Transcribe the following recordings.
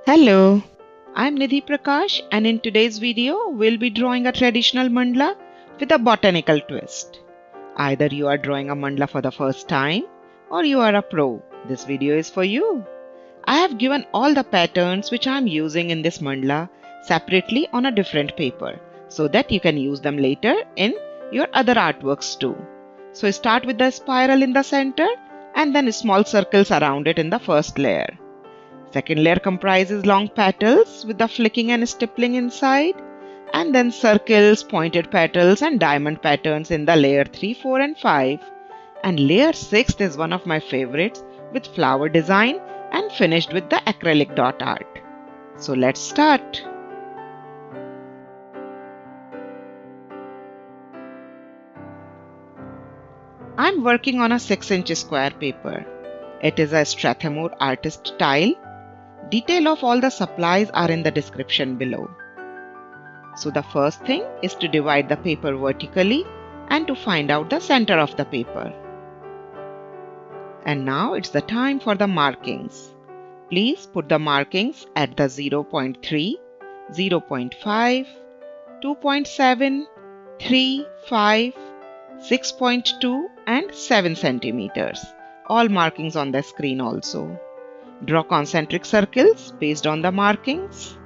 Hello, I'm Nidhi Prakash, and in today's video we'll be drawing a traditional mandala with a botanical twist. Either you are drawing a mandala for the first time or you are a pro. This video is for you. I have given all the patterns which I am using in this mandala separately on a different paper so that you can use them later in your other artworks too. So start with the spiral in the center and then small circles around it in the first layer. Second layer comprises long petals with the flicking and stippling inside, and then circles, pointed petals and diamond patterns in the layer 3, 4 and 5. And layer 6 is one of my favorites with flower design and finished with the acrylic dot art. So let's start. I'm working on a 6-inch square paper. It is a Strathmore artist tile. Detail of all the supplies are in the description below. So the first thing is to divide the paper vertically and to find out the center of the paper. And now it's the time for the markings. Please put the markings at the 0.3, 0.5, 2.7, 3, 5, 6.2 and 7 centimeters. All markings on the screen also. Draw concentric circles based on the markings.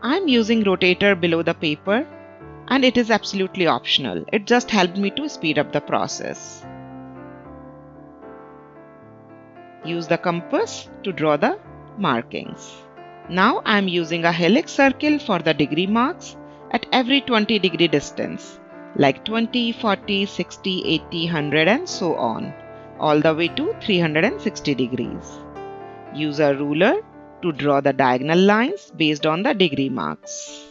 I am using rotator below the paper and it is absolutely optional. It just helped me to speed up the process. Use the compass to draw the markings. Now I am using a helix circle for the degree marks at every 20 degree distance, like 20, 40, 60, 80, 100 and so on, all the way to 360 degrees. Use a ruler to draw the diagonal lines based on the degree marks.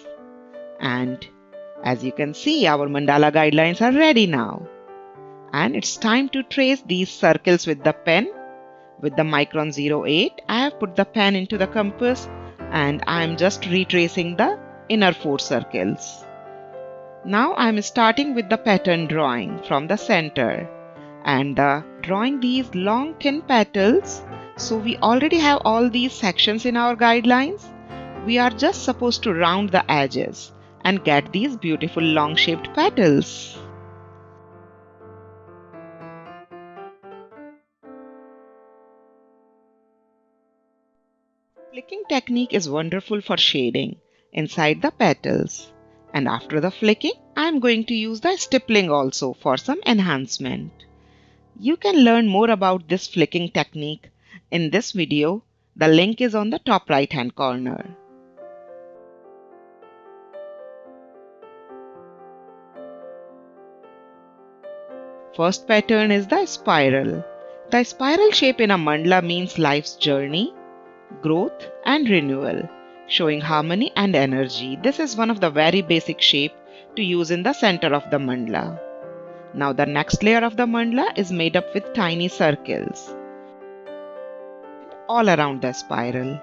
And as you can see, our mandala guidelines are ready now. And it's time to trace these circles with the pen. With the micron 08, I have put the pen into the compass and I am just retracing the inner 4 circles. Now I am starting with the pattern drawing from the center and drawing these long thin petals. So we already have all these sections in our guidelines. We are just supposed to round the edges and get these beautiful long shaped petals. Flicking technique is wonderful for shading inside the petals. And after the flicking, I am going to use the stippling also for some enhancement. You can learn more about this flicking technique in this video. The link is on the top right hand corner. First pattern is the spiral. The spiral shape in a mandala means life's journey, growth and renewal, showing harmony and energy. This is one of the very basic shape to use in the center of the mandala. Now the next layer of the mandala is made up with tiny circles all around the spiral.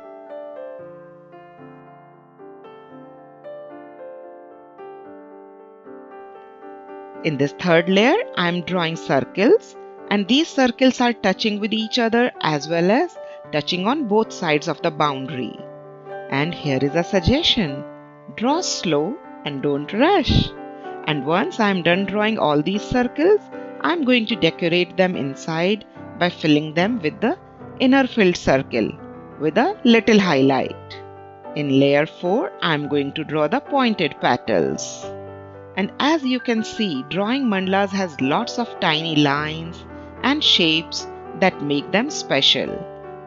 In this third layer, I am drawing circles and these circles are touching with each other as well as touching on both sides of the boundary. And here is a suggestion. Draw slow and don't rush. And once I am done drawing all these circles, I am going to decorate them inside by filling them with the inner filled circle with a little highlight. In layer 4, I am going to draw the pointed petals. And as you can see, drawing mandalas has lots of tiny lines and shapes that make them special.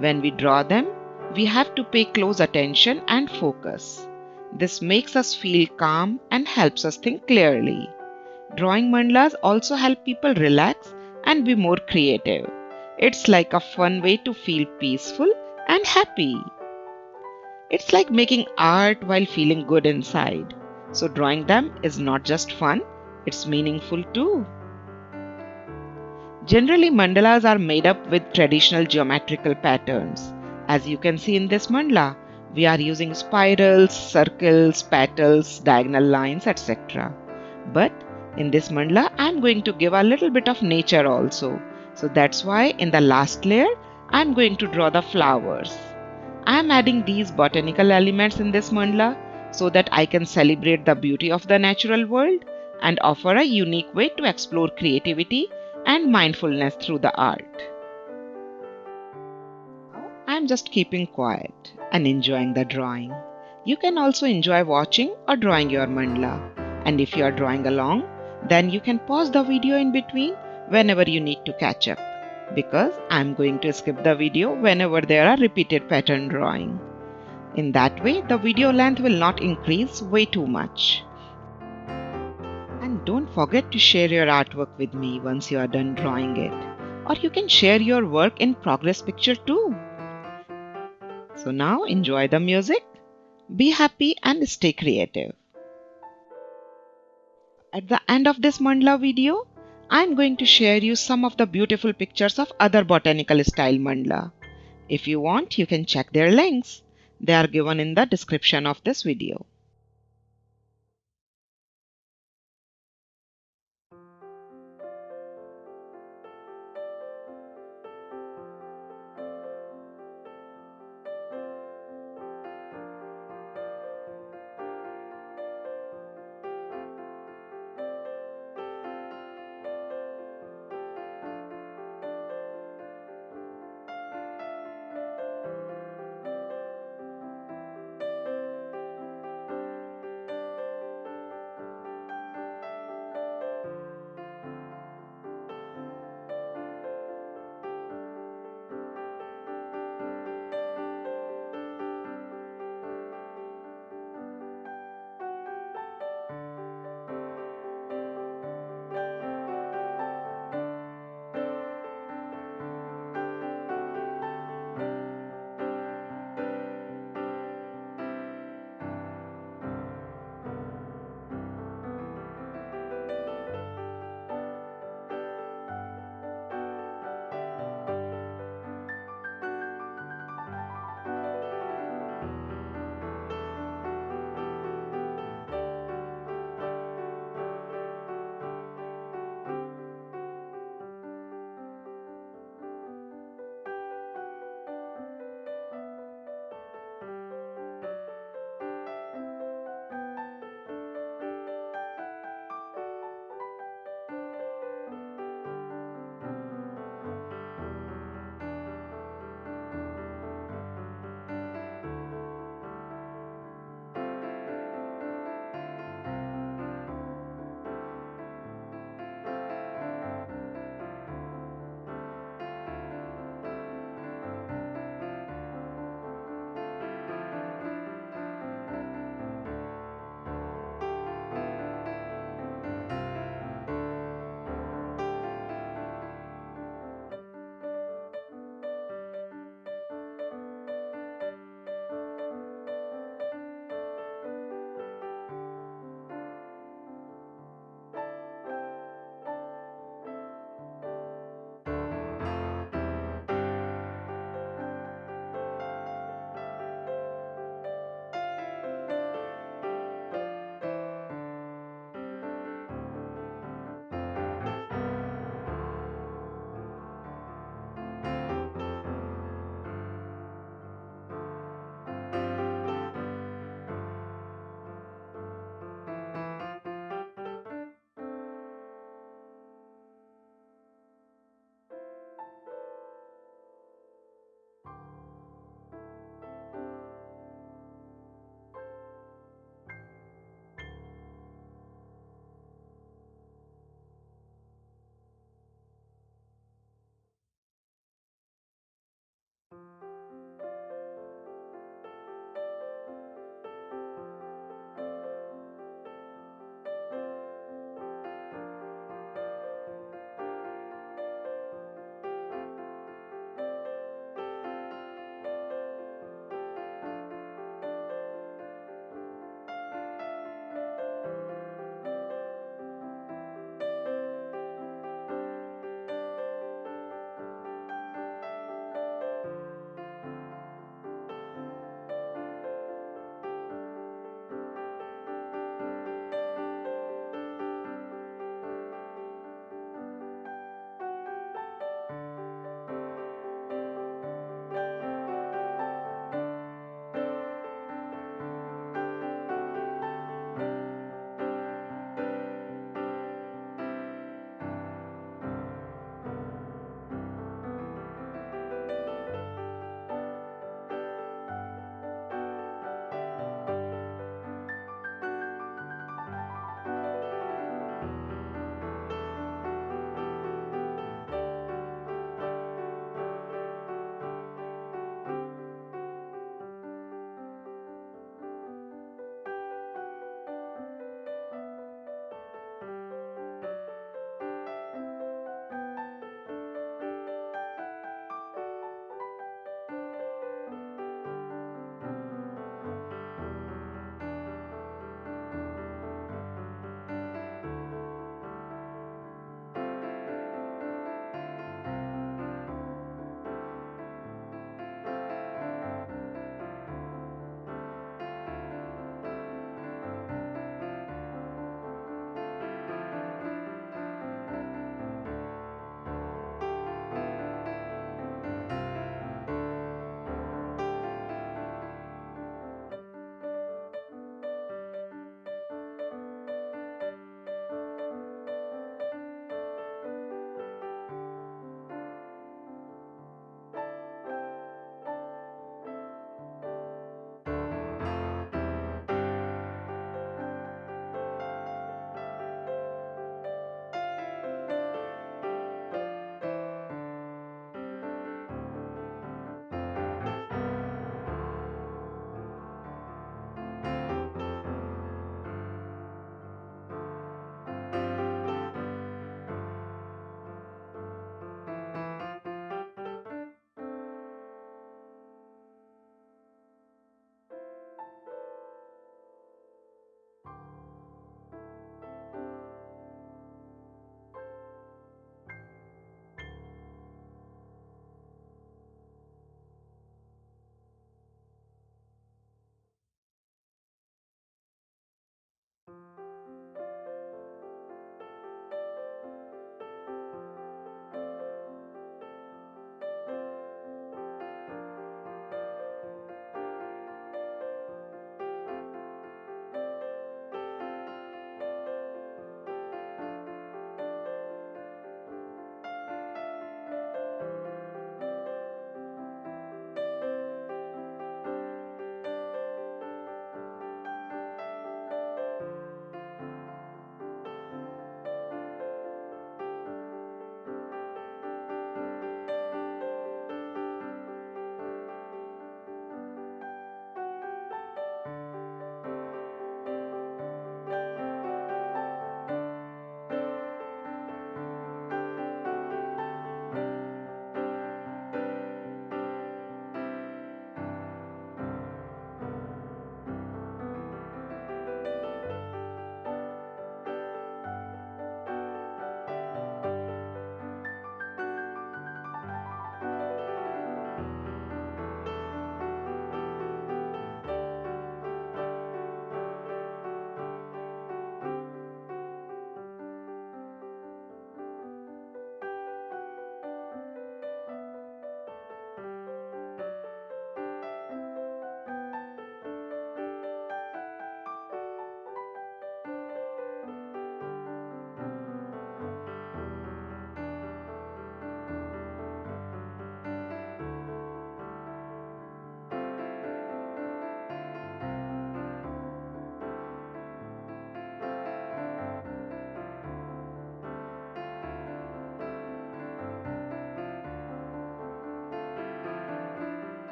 When we draw them, we have to pay close attention and focus. This makes us feel calm and helps us think clearly. Drawing mandalas also help people relax and be more creative. It's like a fun way to feel peaceful and happy. It's like making art while feeling good inside. So drawing them is not just fun, it's meaningful too. Generally, mandalas are made up with traditional geometrical patterns. As you can see in this mandala, we are using spirals, circles, petals, diagonal lines, etc. But in this mandala, I am going to give a little bit of nature also. So that's why in the last layer, I am going to draw the flowers. I am adding these botanical elements in this mandala so that I can celebrate the beauty of the natural world and offer a unique way to explore creativity and mindfulness through the art. I am just keeping quiet and enjoying the drawing. You can also enjoy watching or drawing your mandala. And if you are drawing along, then you can pause the video in between whenever you need to catch up, because I am going to skip the video whenever there are repeated pattern drawing. In that way, the video length will not increase way too much. And don't forget to share your artwork with me once you are done drawing it. Or you can share your work in progress picture too. So now enjoy the music, be happy and stay creative. At the end of this mandala video, I am going to share you some of the beautiful pictures of other botanical style mandala. If you want, you can check their links. They are given in the description of this video.